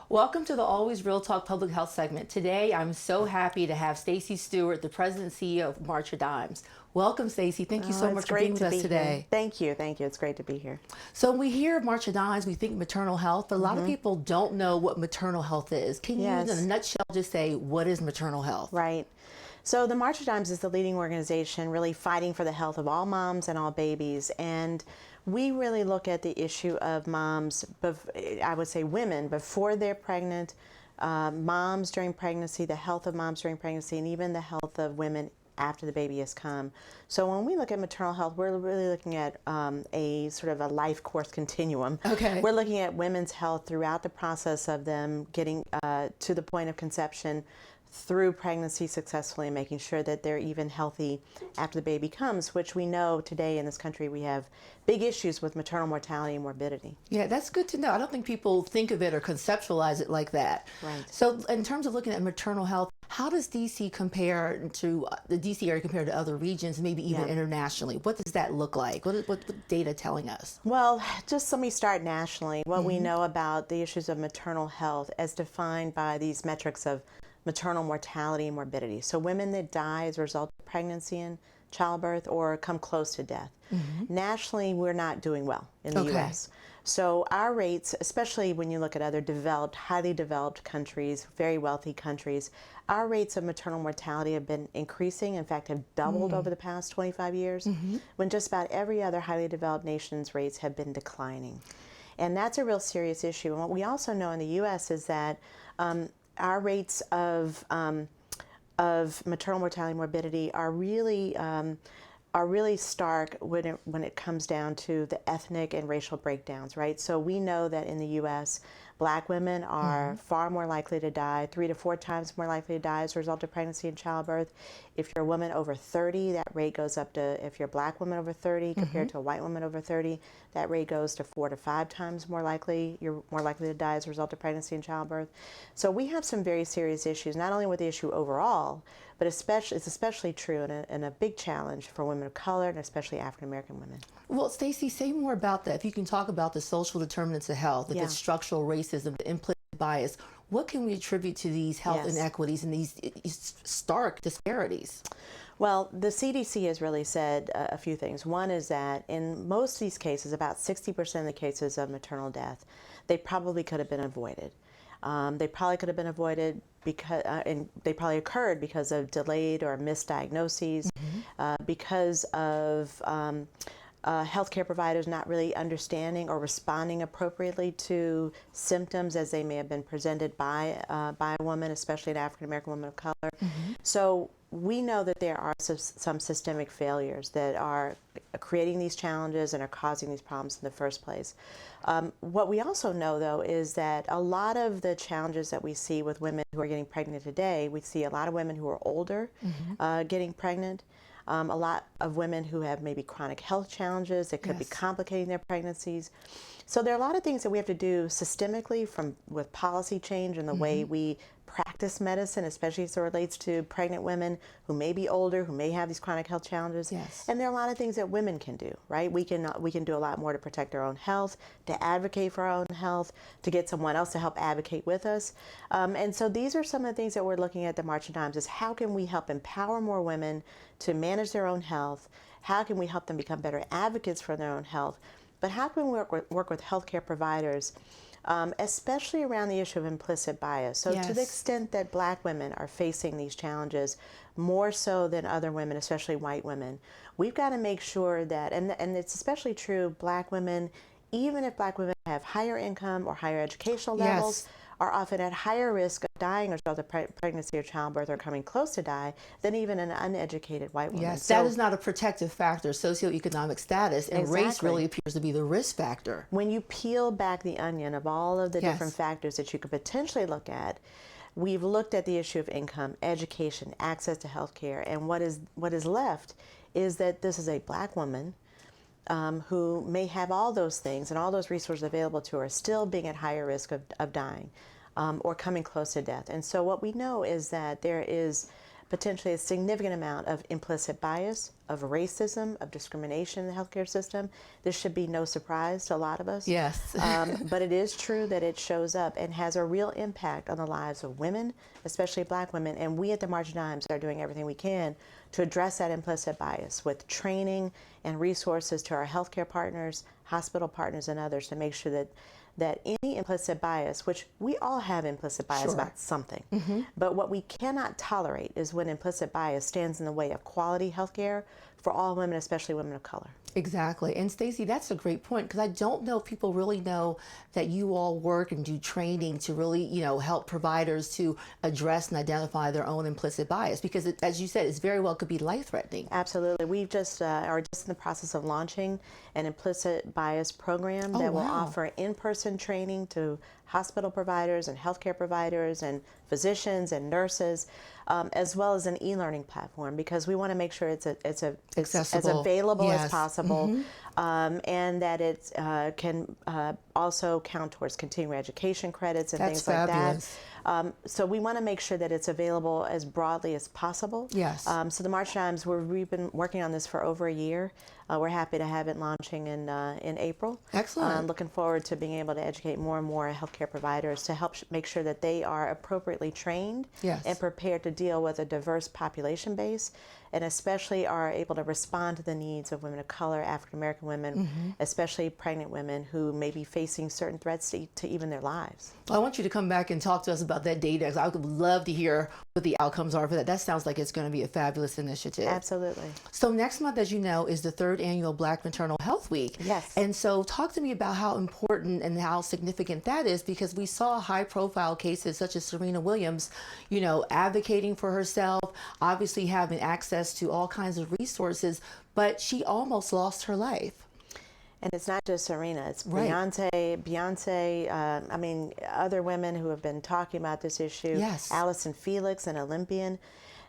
Welcome to the Always Real Talk Public Health segment. Today, I'm so happy to have Stacey Stewart, the President and CEO of March of Dimes. Welcome, Stacey. Thank you so much for being with us today. Thank you. Thank you. It's great to be here. So when we hear March of Dimes, we think maternal health, but a lot of people don't know what maternal health is. Can you, in a nutshell, just say, what is maternal health? Right. So the March of Dimes is the leading organization really fighting for the health of all moms and all babies. And we really look at the issue of moms, I would say women, before they're pregnant, moms during pregnancy, the health of moms during pregnancy, and even the health of women after the baby has come. So when we look at maternal health, we're really looking at a sort of a life course continuum. Okay. We're looking at women's health throughout the process of them getting to the point of conception, through pregnancy successfully, and making sure that they're even healthy after the baby comes, which we know today in this country we have big issues with maternal mortality and morbidity. Yeah, that's good to know. I don't think people think of it or conceptualize it like that. Right. So in terms of looking at maternal health, how does DC compare to the DC area compared to other regions, maybe even internationally? What does that look like? What the data telling us? Well, just let me start nationally. What we know about the issues of maternal health as defined by these metrics of maternal mortality and morbidity. So women that die as a result of pregnancy and childbirth or come close to death. Nationally, we're not doing well in the U.S. So our rates, especially when you look at other developed, highly developed countries, very wealthy countries, our rates of maternal mortality have been increasing, in fact have doubled over the past 25 years, when just about every other highly developed nation's rates have been declining. And that's a real serious issue. And what we also know in the U.S. is that our rates of maternal mortality and morbidity are really stark when it comes down to the ethnic and racial breakdowns, right? So we know that in the U.S., Black women are far more likely to die, 3 to 4 times more likely to die as a result of pregnancy and childbirth. If you're a woman over 30, that rate goes up to, if you're a Black woman over 30 compared to a white woman over 30, that rate goes to 4 to 5 times more likely. You're more likely to die as a result of pregnancy and childbirth. So we have some very serious issues, not only with the issue overall, but it's especially true and a big challenge for women of color and especially African American women. Well, Stacey, say more about that. If you can talk about the social determinants of health, if it's structural racism, the implicit bias, what can we attribute to these health inequities and these stark disparities? Well, the CDC has really said a few things. One is that in most of these cases, about 60% of the cases of maternal death, they probably could have been avoided. They probably could have been avoided because, and they probably occurred because of delayed or misdiagnoses, because of healthcare providers not really understanding or responding appropriately to symptoms as they may have been presented by a woman, especially an African American woman of color. So we know that there are some systemic failures that are creating these challenges and are causing these problems in the first place. What we also know, though, is that a lot of the challenges that we see with women who are getting pregnant today, we see a lot of women who are older getting pregnant. A lot of women who have maybe chronic health challenges that could be complicating their pregnancies. So there are a lot of things that we have to do systemically with policy change and the way we practice medicine, especially as it relates to pregnant women who may be older, who may have these chronic health challenges. And there are a lot of things that women can do, right? We can do a lot more to protect our own health, to advocate for our own health, to get someone else to help advocate with us. And so these are some of the things that we're looking at the March of Dimes, is how can we help empower more women to manage their own health? How can we help them become better advocates for their own health? But how can we work with healthcare providers, especially around the issue of implicit bias? So to the extent that Black women are facing these challenges more so than other women, especially white women, we've got to make sure that, and it's especially true, Black women, even if Black women have higher income or higher educational levels, are often at higher risk of dying as a result of pregnancy or childbirth or coming close to die than even an uneducated white woman. Yes, that is not a protective factor, socioeconomic status, and race really appears to be the risk factor. When you peel back the onion of all of the different factors that you could potentially look at, we've looked at the issue of income, education, access to health care, and what is left is that this is a Black woman who may have all those things and all those resources available to her, still being at higher risk of dying or coming close to death. And so what we know is that there is potentially a significant amount of implicit bias, of racism, of discrimination in the healthcare system. This should be no surprise to a lot of us. Yes. But it is true that it shows up and has a real impact on the lives of women, especially Black women. And we at the March of Dimes are doing everything we can to address that implicit bias with training and resources to our healthcare partners, hospital partners, and others to make sure that any implicit bias, which we all have implicit bias about something, but what we cannot tolerate is when implicit bias stands in the way of quality healthcare for all women, especially women of color. Exactly. And Stacey, that's a great point, because I don't know if people really know that you all work and do training to really, help providers to address and identify their own implicit bias, because as you said, it's very well could be life-threatening. Absolutely. We've just are just in the process of launching an implicit bias program that will offer in-person training to hospital providers and healthcare providers and physicians and nurses, as well as an e-learning platform, because we want to make sure it's as available as possible, and that it can also count towards continuing education credits and things like that. So we want to make sure that it's available as broadly as possible. Yes. So the March Dimes, we've been working on this for over a year. We're happy to have it launching in April. Excellent. Looking forward to being able to educate more and more healthcare providers to help make sure that they are appropriately trained and prepared to deal with a diverse population base, and especially are able to respond to the needs of women of color, African American women, especially pregnant women who may be facing certain threats to even their lives. I want you to come back and talk to us about that data, because I would love to hear what the outcomes are for that. That sounds like it's going to be a fabulous initiative. Absolutely. So next month, as you know, is the 3rd annual Black Maternal Health Week. Yes. And so talk to me about how important and how significant that is, because we saw high-profile cases such as Serena Williams, advocating for herself, obviously having access to all kinds of resources, but she almost lost her life. And it's not just Serena, it's Beyonce, I mean, other women who have been talking about this issue. Yes. Allison Felix, an Olympian.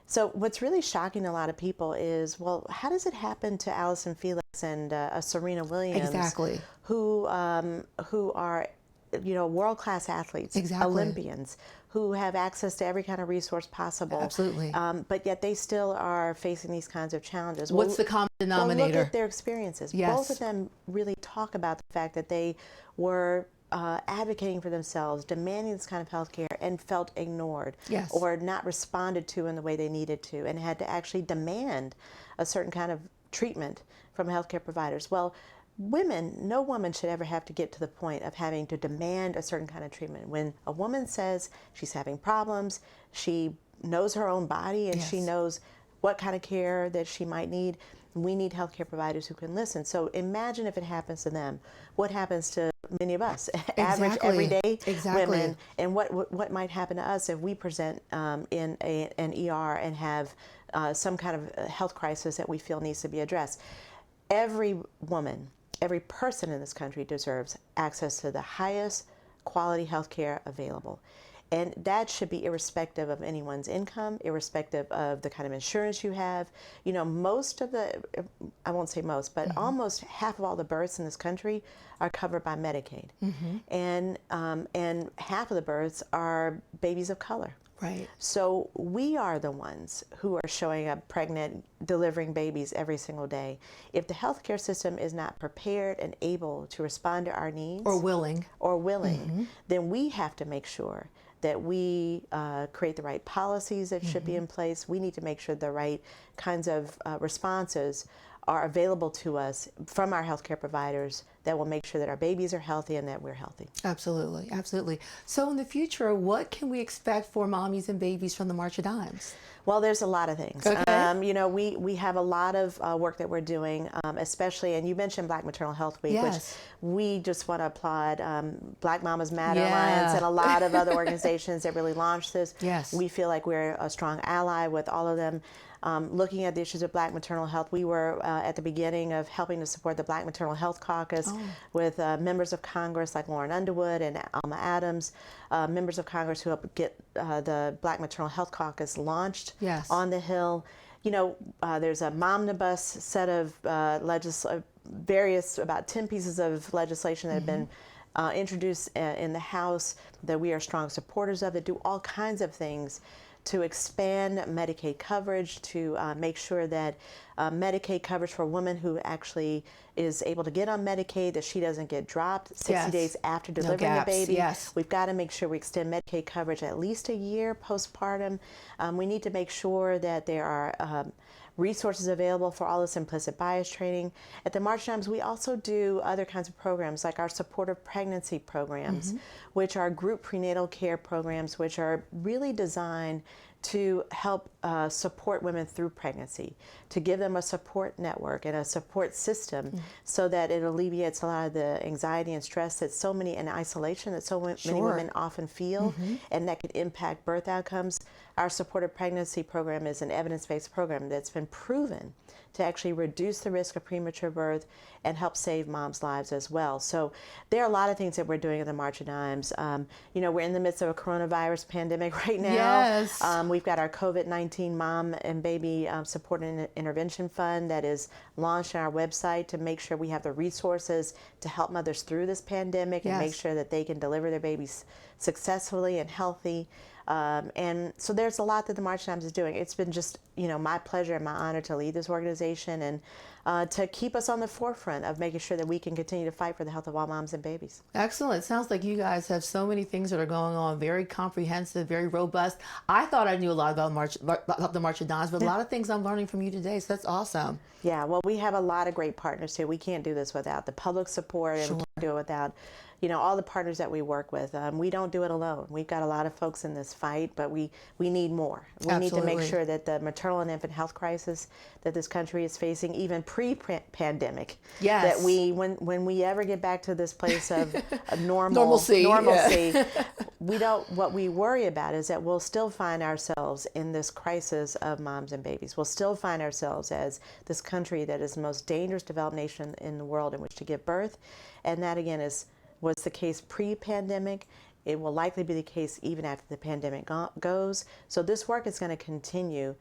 So what's really shocking to a lot of people is, well, how does it happen to Allison Felix and Serena Williams? Exactly. Who are, world-class athletes, Olympians, who have access to every kind of resource possible. Absolutely. But yet they still are facing these kinds of challenges. What's the common denominator? Well, look at their experiences. Yes. Both of them really talk about the fact that they were advocating for themselves, demanding this kind of health care, and felt ignored or not responded to in the way they needed to, and had to actually demand a certain kind of treatment from healthcare providers. Well, no woman should ever have to get to the point of having to demand a certain kind of treatment. When a woman says she's having problems, she knows her own body and she knows what kind of care that she might need. We need healthcare providers who can listen. So imagine if it happens to them. What happens to many of us, average, everyday women, and what might happen to us if we present in an ER and have some kind of health crisis that we feel needs to be addressed. Every woman, every person in this country deserves access to the highest quality health care available. And that should be irrespective of anyone's income, irrespective of the kind of insurance you have. Most of I won't say most, but almost half of all the births in this country are covered by Medicaid. And half of the births are babies of color. Right. So we are the ones who are showing up pregnant, delivering babies every single day. If the healthcare system is not prepared and able to respond to our needs, or willing, then we have to make sure that we create the right policies that should be in place. We need to make sure the right kinds of responses are available to us from our healthcare providers that will make sure that our babies are healthy and that we're healthy. Absolutely, absolutely. So in the future, what can we expect for mommies and babies from the March of Dimes? Well, there's a lot of things. Okay. We have a lot of work that we're doing, especially, and you mentioned Black Maternal Health Week, which we just want to applaud Black Mamas Matter Alliance and a lot of other organizations that really launched this. Yes. We feel like we're a strong ally with all of them. Looking at the issues of Black maternal health, we were at the beginning of helping to support the Black Maternal Health Caucus with members of Congress like Lauren Underwood and Alma Adams, members of Congress who helped get the Black Maternal Health Caucus launched on the Hill. There's a momnibus set of various, about 10 pieces of legislation that have been introduced in the House that we are strong supporters of, that do all kinds of things to expand Medicaid coverage, to make sure that Medicaid coverage for a woman who actually is able to get on Medicaid, that she doesn't get dropped 60 days after delivering the baby. Yes. We've got to make sure we extend Medicaid coverage at least a year postpartum. We need to make sure that there are resources available for all this implicit bias training. At the March Times, we also do other kinds of programs like our supportive pregnancy programs, which are group prenatal care programs, which are really designed to help support women through pregnancy, to give them a support network and a support system so that it alleviates a lot of the anxiety and stress that so many, and isolation that so many women often feel, and that can impact birth outcomes. Our supportive pregnancy program is an evidence-based program that's been proven to actually reduce the risk of premature birth and help save moms' lives as well. So there are a lot of things that we're doing at the March of Dimes. You know, we're in the midst of a coronavirus pandemic right now. Yes. We've got our COVID-19 Mom and Baby Support and Intervention Fund that is launched on our website to make sure we have the resources to help mothers through this pandemic and make sure that they can deliver their babies successfully and healthy. And so there's a lot that the March Times is doing. It's been just, you know, my pleasure and my honor to lead this organization and to keep us on the forefront of making sure that we can continue to fight for the health of all moms and babies. Excellent. Sounds like you guys have so many things that are going on, very comprehensive, very robust. I thought I knew a lot about the March of Dimes, but a lot of things I'm learning from you today, so that's awesome. Yeah, well, we have a lot of great partners here. We can't do this without the public support, and we can't do it without, you know, all the partners that we work with. We don't do it alone. We've got a lot of folks in this fight, but we need more. We need to make sure that the maternal and infant health crisis that this country is facing, even pre-pandemic, that when we ever get back to this place of normalcy, what we worry about is that we'll still find ourselves in this crisis of moms and babies. We'll still find ourselves as this country that is the most dangerous developed nation in the world in which to give birth, and that again was the case pre-pandemic. It will likely be the case even after the pandemic goes. So this work is going to continue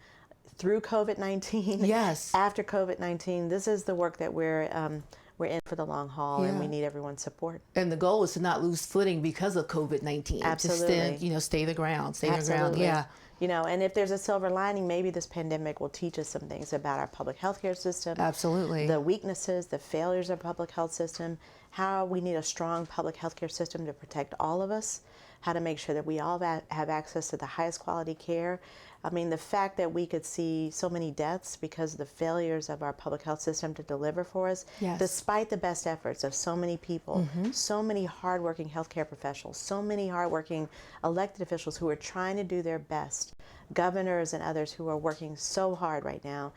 through COVID-19. Yes. After COVID-19, this is the work that we're in for the long haul, and we need everyone's support. And the goal is to not lose footing because of COVID-19. Absolutely. To stay the ground, stay the ground. Yeah. You know, and if there's a silver lining, maybe this pandemic will teach us some things about our public health care system. Absolutely. The weaknesses, the failures of the public health system, how we need a strong public health care system to protect all of us, how to make sure that we all have access to the highest quality care. I mean, the fact that we could see so many deaths because of the failures of our public health system to deliver for us, despite the best efforts of so many people, so many hardworking healthcare professionals, so many hardworking elected officials who are trying to do their best, governors and others who are working so hard right now.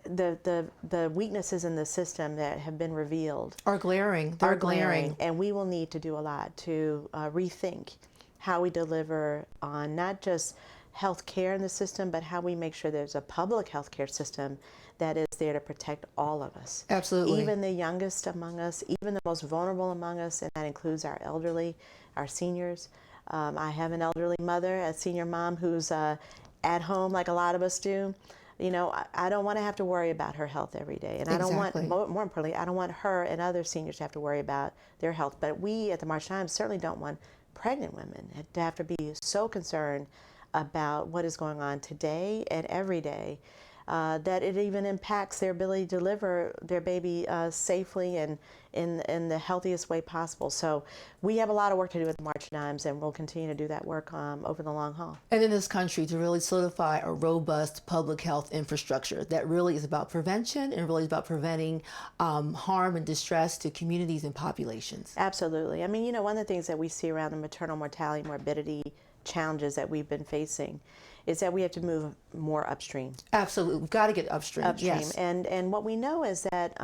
The weaknesses in the system that have been revealed are glaring. They're glaring. And we will need to do a lot to rethink how we deliver on not just health care in the system, but how we make sure there's a public health care system that is there to protect all of us. Absolutely. Even the youngest among us, even the most vulnerable among us, and that includes our elderly, our seniors. I have an elderly mother, a senior mom who's at home like a lot of us do. You know, I don't want to have to worry about her health every day. And I don't want, more importantly, I don't want her and other seniors to have to worry about their health. But we at the March Times certainly don't want pregnant women to have to be so concerned about what is going on today and every day, that it even impacts their ability to deliver their baby safely and in the healthiest way possible. So we have a lot of work to do at the March Dimes, and we'll continue to do that work over the long haul. And in this country, to really solidify a robust public health infrastructure that really is about prevention and really is about preventing harm and distress to communities and populations. Absolutely. I mean, you know, one of the things that we see around the maternal mortality, morbidity challenges that we've been facing is that we have to move more upstream. Absolutely. We've got to get upstream. Yes. And what we know is that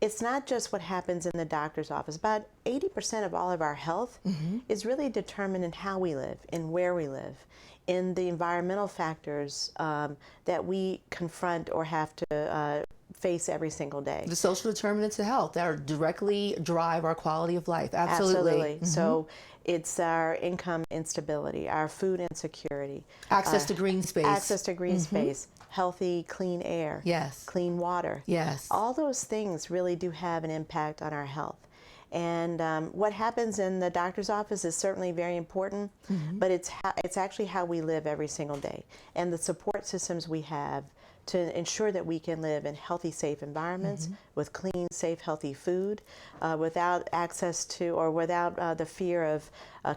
it's not just what happens in the doctor's office. About 80% of all of our health is really determined in how we live, in where we live, in the environmental factors that we confront or have to face every single day. The social determinants of health that are directly drive our quality of life. Absolutely. So it's our income instability, our food insecurity. Access to green space. Access to green space. Healthy, clean air. Yes. Clean water. Yes. All those things really do have an impact on our health. And what happens in the doctor's office is certainly very important, but it's actually how we live every single day, and the support systems we have to ensure that we can live in healthy, safe environments with clean, safe, healthy food, without access to or without the fear of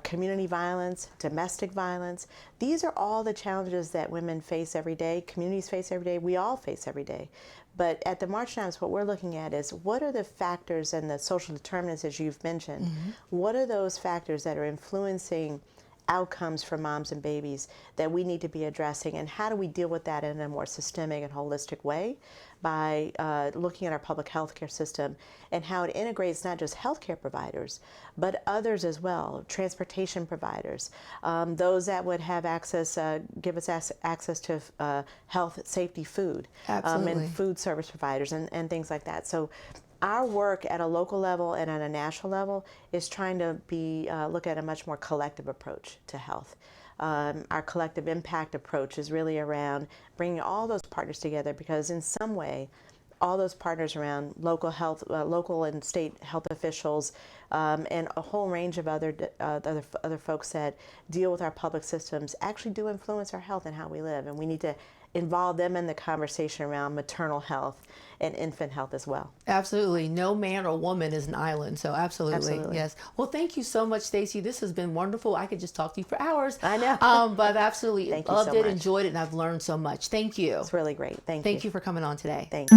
community violence, domestic violence. These are all the challenges that women face every day, communities face every day, we all face every day. But at the March Times, what we're looking at is what are the factors and the social determinants, as you've mentioned, what are those factors that are influencing outcomes for moms and babies that we need to be addressing, and how do we deal with that in a more systemic and holistic way by looking at our public health care system and how it integrates not just healthcare providers but others as well, transportation providers, those that would have access, give us access to health, safety, food, and food service providers and things like that. So our work at a local level and at a national level is trying to look at a much more collective approach to health. Our collective impact approach is really around bringing all those partners together, because in some way, all those partners around local health, local and state health officials, and a whole range of other folks that deal with our public systems actually do influence our health and how we live, and we need to involve them in the conversation around maternal health and infant health as well. Absolutely. No man or woman is an island. So absolutely. Yes. Well, thank you so much, Stacey. This has been wonderful. I could just talk to you for hours. I know. But absolutely loved it, enjoyed it, and I've learned so much. Thank you. It's really great. Thank you. Thank you for coming on today. Thanks.